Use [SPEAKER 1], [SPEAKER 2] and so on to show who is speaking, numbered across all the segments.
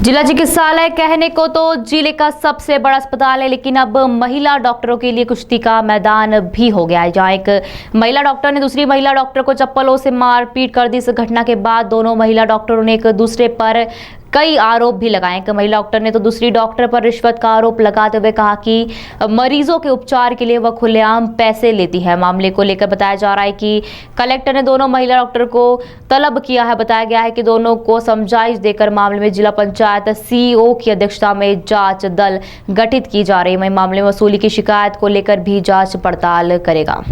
[SPEAKER 1] जिला चिकित्सालय कहने को तो जिले का सबसे बड़ा अस्पताल है, लेकिन अब महिला डॉक्टरों के लिए कुश्ती का मैदान भी हो गया है। जहां एक महिला डॉक्टर ने दूसरी महिला डॉक्टर को चप्पलों से मारपीट कर दी। इस घटना के बाद दोनों महिला डॉक्टरों ने एक दूसरे पर कई आरोप भी लगाए। एक महिला डॉक्टर ने तो दूसरी डॉक्टर पर रिश्वत का आरोप लगाते हुए कहा कि मरीजों के उपचार के लिए वह खुलेआम पैसे लेती है। मामले को लेकर बताया जा रहा है कि कलेक्टर ने दोनों महिला डॉक्टर को तलब किया है। बताया गया है कि दोनों को समझाइश देकर मामले में जिला पंचायत सीईओ की अध्यक्षता में जांच दल गठित की जा रही है। वहीं मामले में वसूली की शिकायत को लेकर भी जांच पड़ताल करेगा।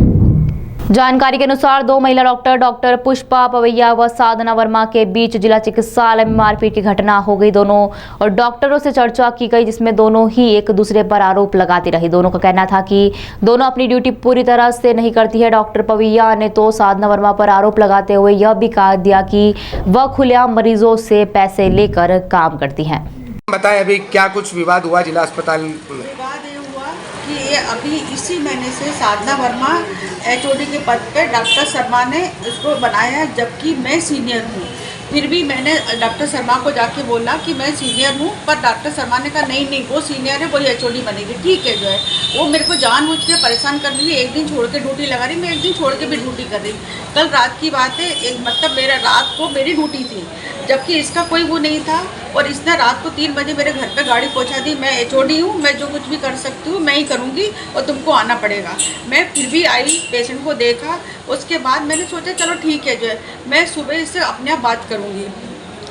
[SPEAKER 1] जानकारी के अनुसार दो महिला डॉक्टर पुष्पा पवैया व साधना वर्मा के बीच जिला चिकित्सालय में मारपीट की घटना हो गई। दोनों और डॉक्टरों से चर्चा की गई, जिसमें दोनों ही एक दूसरे पर आरोप लगाती रही। दोनों का कहना था कि दोनों अपनी ड्यूटी पूरी तरह से नहीं करती है। डॉक्टर पवैया ने तो साधना वर्मा पर आरोप लगाते हुए यह भी कहा दिया कि वह खुलेआम मरीजों से पैसे लेकर काम करती हैं।
[SPEAKER 2] बताएं, अभी क्या कुछ विवाद हुआ जिला अस्पताल में?
[SPEAKER 3] विवाद ये हुआ कि ये अभी इसी महीने से साधना वर्मा एचओडी के पद पे डॉक्टर शर्मा ने उसको बनाया है, जबकि मैं सीनियर हूँ। फिर भी मैंने डॉक्टर शर्मा को जाके बोला कि मैं सीनियर हूँ, पर डॉक्टर शर्मा ने कहा नहीं वो सीनियर है, वही एचओडी बनेगी। ठीक है, जो है वो मेरे को जानबूझ के परेशान कर रही है। एक दिन छोड़ के ड्यूटी लगा रही, मैं एक दिन छोड़ के भी ड्यूटी कर रही। कल रात की बात है, मतलब मेरा रात को मेरी ड्यूटी थी, जबकि इसका कोई वो नहीं था, और इसने रात को 3 बजे मेरे घर पे गाड़ी पहुंचा दी। मैं एचओडी हूँ, मैं जो कुछ भी कर सकती हूँ मैं ही करूँगी और तुमको आना पड़ेगा। मैं फिर भी आई, पेशेंट को देखा, उसके बाद मैंने सोचा चलो ठीक है, जो है मैं सुबह इससे अपने आप बात करूँगी।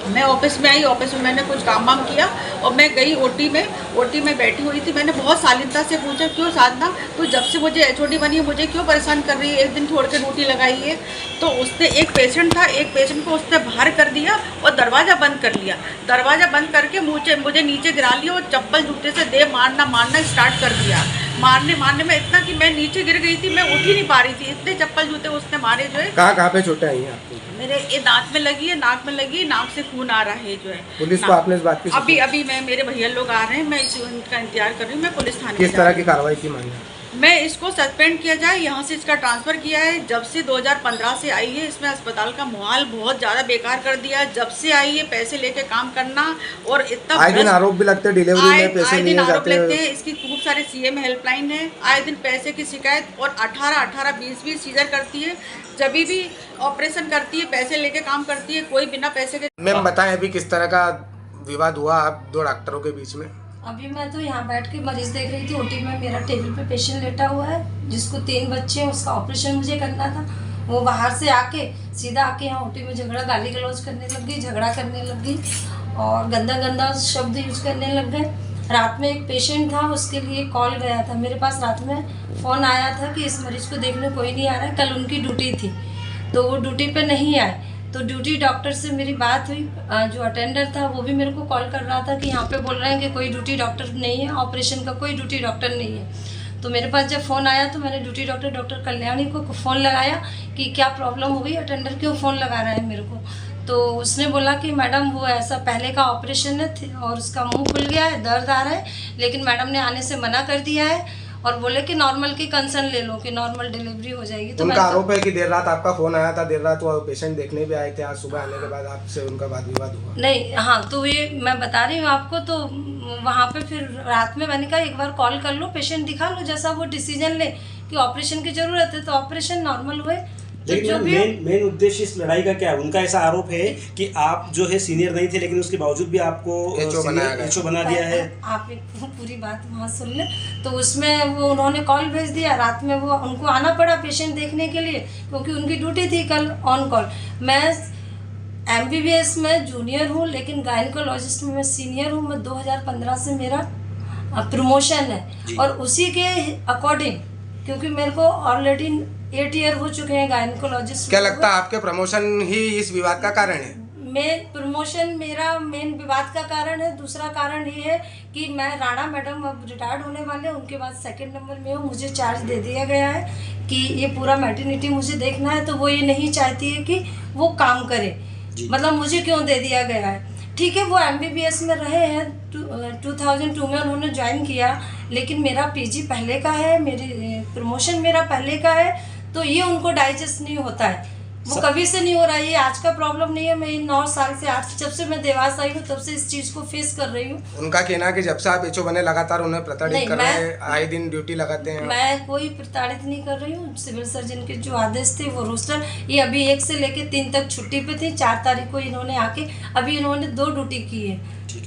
[SPEAKER 3] मैं ऑफिस में आई, ऑफिस में मैंने कुछ काम वाम किया और मैं गई ओटी में बैठी हुई थी। मैंने बहुत शालीनता से पूछा, क्यों साधना तू जब से मुझे एचओडी बनी है मुझे क्यों परेशान कर रही है, एक दिन छोड़ के ड्यूटी लगाई है? तो उसने एक पेशेंट था, एक पेशेंट को उसने बाहर कर दिया और दरवाज़ा बंद कर लिया। दरवाज़ा बंद करके मुझे नीचे गिरा लिया और चप्पल जूते से दे मारना स्टार्ट कर दिया। मारने में इतना कि मैं नीचे गिर गई थी, मैं उठ ही नहीं पा रही थी, इतने चप्पल जूते उसने मारे। जो है
[SPEAKER 2] कहाँ पे चोटें आई हैं आपको?
[SPEAKER 3] मेरे ये दांत में लगी है, नाक में लगी है, नाक से खून आ रहा है। जो है
[SPEAKER 2] पुलिस को आपने इस बात की?
[SPEAKER 3] अभी मेरे भैया लोग आ रहे हैं, मैं उनका इंतजार कर रही हूँ। मैं पुलिस थाने
[SPEAKER 2] किस तरह की कार्रवाई की मांग है?
[SPEAKER 3] मैं इसको सस्पेंड किया जाए, यहाँ से इसका ट्रांसफ़र किया है। जब से 2015 से आई है, इसमें अस्पताल का माहौल बहुत ज़्यादा बेकार कर दिया है। जब से आई है पैसे लेके काम करना, और इतना
[SPEAKER 2] आए दिन आरोप भी लगते हैं डिलीवरी में पैसे लिए जाते हैं।
[SPEAKER 3] इसकी खूब सारे सीएम हेल्पलाइन है, आए दिन पैसे की शिकायत, और 18 20 सीजर करती है, जब भी ऑपरेशन करती है पैसे लेके काम करती है, कोई बिना पैसे के।
[SPEAKER 2] मैम बताएं, अभी किस तरह का विवाद हुआ आप दो डॉक्टरों के बीच में?
[SPEAKER 4] अभी मैं तो यहाँ बैठ के मरीज देख रही थी। ओटी में मेरा टेबल पे पेशेंट लेटा हुआ है, जिसको 3 बच्चे हैं, उसका ऑपरेशन मुझे करना था। वो बाहर से आके सीधा आके यहाँ ओटी में गाली गलौज करने लग गई, झगड़ा करने लग गई और गंदा शब्द यूज करने लग गए। रात में एक पेशेंट था, उसके लिए कॉल गया था मेरे पास, रात में फ़ोन आया था कि इस मरीज को देखने कोई नहीं आ रहा है। कल उनकी ड्यूटी थी तो वो ड्यूटी पे नहीं आए। तो ड्यूटी डॉक्टर से मेरी बात हुई, जो अटेंडर था वो भी मेरे को कॉल कर रहा था कि यहाँ पे बोल रहे हैं कि कोई ड्यूटी डॉक्टर नहीं है, ऑपरेशन का कोई ड्यूटी डॉक्टर नहीं है। तो मेरे पास जब फ़ोन आया तो मैंने ड्यूटी डॉक्टर कल्याणी को फ़ोन लगाया कि क्या प्रॉब्लम हो गई, अटेंडर क्यों फ़ोन लगा रहा है मेरे को। तो उसने बोला कि मैडम वो ऐसा पहले का ऑपरेशन है और उसका मुँह खुल गया है, दर्द आ रहा है, लेकिन मैडम ने आने से मना कर दिया है और बोले कि नॉर्मल की कंसर्न ले लो कि नॉर्मल डिलीवरी हो जाएगी। तो
[SPEAKER 2] उनका आरोप है कि देर रात आपका फोन आया था, देर रात वो पेशेंट देखने भी आए थे, आज सुबह आने के बाद आपसे उनका वाद विवाद हुआ?
[SPEAKER 4] नहीं, हाँ, तो ये मैं बता रही हूँ आपको। तो वहाँ पे फिर रात में मैंने कहा एक बार कॉल कर लो, पेशेंट दिखा लो, जैसा वो डिसीजन ले कि ऑपरेशन की ज़रूरत है तो ऑपरेशन नॉर्मल हुए।
[SPEAKER 5] लेकिन मेन उद्देश्य इस लड़ाई का क्या है? उनका ऐसा आरोप है कि आप जो है सीनियर नहीं थे, लेकिन उसके बावजूद भी आपको एचओ बना दिया है।
[SPEAKER 4] आप एक पूरी बात वहाँ सुन लें। तो उसमें वो उन्होंने कॉल भेज दिया, रात में वो उनको आना पड़ा पेशेंट देखने के लिए, क्योंकि उनकी ड्यूटी थी कल ऑन कॉल। मैं MBBS में जूनियर हूँ, लेकिन गायनिकोलॉजिस्ट में मैं सीनियर हूँ। मैं 2015 से मेरा प्रमोशन है और उसी के अकॉर्डिंग, क्योंकि मेरे को ऑलरेडी 8 ईयर हो चुके हैं गायनिकोलॉजिस्ट।
[SPEAKER 2] क्या लगता है आपके प्रमोशन ही इस विवाद का कारण है?
[SPEAKER 4] प्रमोशन मेरा मेन विवाद का कारण है। दूसरा कारण ये है कि मैं राणा मैडम अब रिटायर्ड होने वाले हैं, उनके बाद 2nd नंबर में हूँ। मुझे चार्ज दे दिया गया है कि ये पूरा मैटरनिटी मुझे देखना है, तो वो ये नहीं चाहती है कि वो काम करे। मतलब मुझे क्यों दे दिया गया है? ठीक है, वो MBBS में रहे हैं, 2002 में उन्होंने ज्वाइन किया, लेकिन मेरा PG पहले का है, मेरी प्रमोशन मेरा पहले का है, तो ये उनको डाइजेस्ट नहीं होता है वो कभी से नहीं हो रहा है, ये आज का प्रॉब्लम नहीं है। मैं 9 साल से, आज जब से मैं देवास आई हूँ तब से इस चीज को फेस कर रही हूँ।
[SPEAKER 2] उनका कहना है कि जब से आप एचओ बने लगातार उन्हें प्रताड़ित कर रहे हैं, आए दिन ड्यूटी लगाते हैं।
[SPEAKER 4] मैं कोई प्रताड़ित नहीं कर रही हूँ। सिविल सर्जन के जो आदेश थे वो रोस्टर, ये अभी 1 से लेके 3 तक छुट्टी पे थी। 4 तारीख को इन्होंने आके अभी इन्होंने 2 ड्यूटी की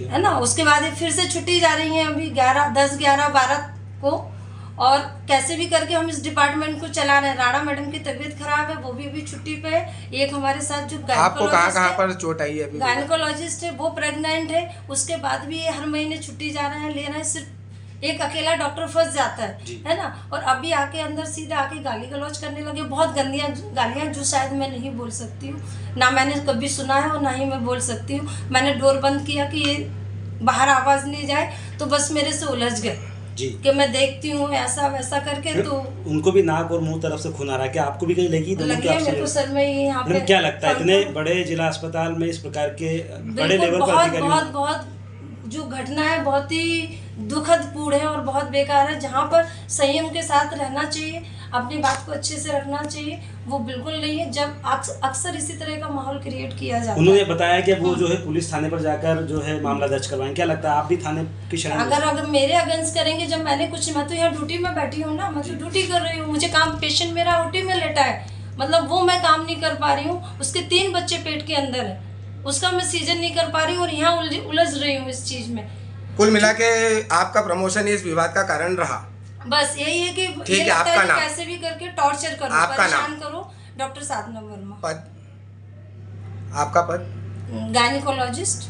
[SPEAKER 4] है ना। उसके बाद ये फिर से छुट्टी जा रही है अभी 10, 11, 12 को। और कैसे भी करके हम इस डिपार्टमेंट को चला रहे हैं। राणा मैडम की तबीयत खराब है, वो भी अभी छुट्टी पे है। एक हमारे साथ जो
[SPEAKER 2] आपको कहाँ पर चोट आई है?
[SPEAKER 4] गायनेकोलॉजिस्ट है, वो प्रेग्नेंट है। उसके बाद भी ये हर महीने छुट्टी जा रहे हैं, ले रहे हैं। सिर्फ एक अकेला डॉक्टर फंस जाता है ना। और अभी आके अंदर सीधा आके गाली गलौज करने लगे, बहुत गंदियां गालियां जो शायद मैं नहीं बोल सकती हूँ, ना मैंने कभी सुना है और ना ही मैं बोल सकती हूँ। मैंने डोर बंद किया कि ये बाहर आवाज नहीं जाए, तो बस मेरे से उलझ गए
[SPEAKER 5] जी
[SPEAKER 4] कि मैं देखती हूँ ऐसा वैसा करके। तो
[SPEAKER 5] उनको भी नाक और मुंह तरफ से खून आ रहा है, क्या आपको भी कहीं लगी?
[SPEAKER 4] लगी है मेरे को सर में। यहाँ पे
[SPEAKER 5] क्या लगता है इतने बड़े जिला अस्पताल में इस प्रकार के बड़े लेवल पर
[SPEAKER 4] बहुत बहुत जो घटना है बहुत ही दुखद पूर्ण है और बहुत बेकार है। जहाँ पर संयम के साथ रहना चाहिए, अपनी बात को अच्छे से रखना चाहिए, वो बिल्कुल नहीं है। जब अक्सर इसी तरह का माहौल क्रिएट किया जाता है।
[SPEAKER 5] उन्होंने बताया कि वो जो है पुलिस थाने पर जाकर जो है मामला दर्ज करवाएं। क्या लगता है आप भी थाने की शरण?
[SPEAKER 4] अगर मेरे अगेंस्ट करेंगे, जब मैंने कुछ, मैं तो यहाँ ड्यूटी में बैठी हूँ ना, मैं तो ड्यूटी कर रही हूँ, मुझे काम, पेशेंट मेरा ओटी में लेटा है, मतलब वो मैं काम नहीं कर पा रही हूँ। उसके 3 बच्चे पेट के अंदर है, उसका मैं सीजन नहीं कर पा रही हूँ और यहाँ उलझ रही हूँ इस चीज में।
[SPEAKER 2] कुल मिला के आपका प्रमोशन इस विवाद का कारण रहा।
[SPEAKER 4] बस यही है कि
[SPEAKER 2] ठीक है, आपका नाम?
[SPEAKER 4] कैसे भी करके टॉर्चर करो, परेशान करो। डॉक्टर साधना वर्मा।
[SPEAKER 2] पद? आपका पद?
[SPEAKER 4] गायनेकोलॉजिस्ट।